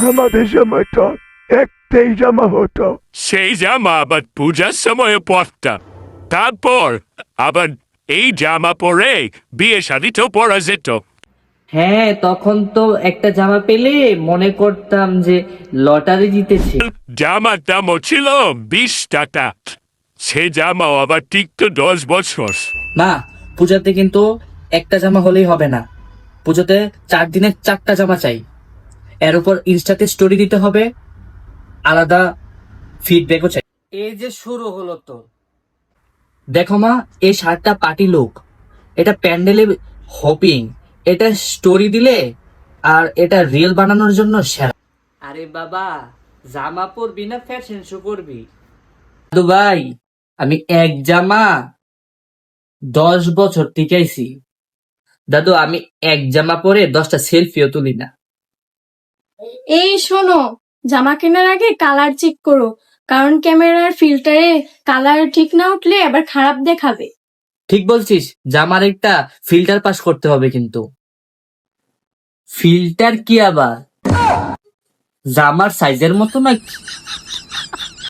আমাদের সময় তো একটাই জামা হতো। সেই জামা আবার পূজার সময় পরতাম। তারপর আবার এই জামা পরে বিয়ে শাদিতেও পরা যেত। হ্যাঁ, তখন তো একটা জামা পেলে মনে করতাম যে লটারি জিতেছে। জামার দামও ছিল 20 টাকা। সে জামাও আবার টিকতো 10 বছর। না, পূজাতে কিন্তু একটা জামা হলেই হবে না, পুজোতে 4 দিনের 4টা জামা চাই। এর উপর ইনস্টাতে স্টোরি দিতে হবে, আলাদা ফিডব্যাকও চাই। এই যে শুরু হলো তো, দেখো মা, এই শার্টটা পার্টি লুক, এটা প্যান্ডেলে হপিং, এটা স্টোরি দিলে, আর এটা রিল বানানোর জন্য সেরা। আরে বাবা, জামা পরবি না ফ্যাশন শো করবি? দাদু ভাই, আমি এক জামা 10 বছর টিকাইছি। দাদু, আমি এক জামা পরে 10টা সেলফিও তুলি না। এই শোনো, জামা কেনার আগে কালার চেক করো, কারণ ক্যামেরার ফিল্টারে কালার ঠিক না উঠলে আবার খারাপ দেখাবে। ঠিক বলছিস, জামার একটা ফিল্টার পাস করতে হবে। কিন্তু ফিল্টার কি আবার জামার সাইজের মতো নাকি?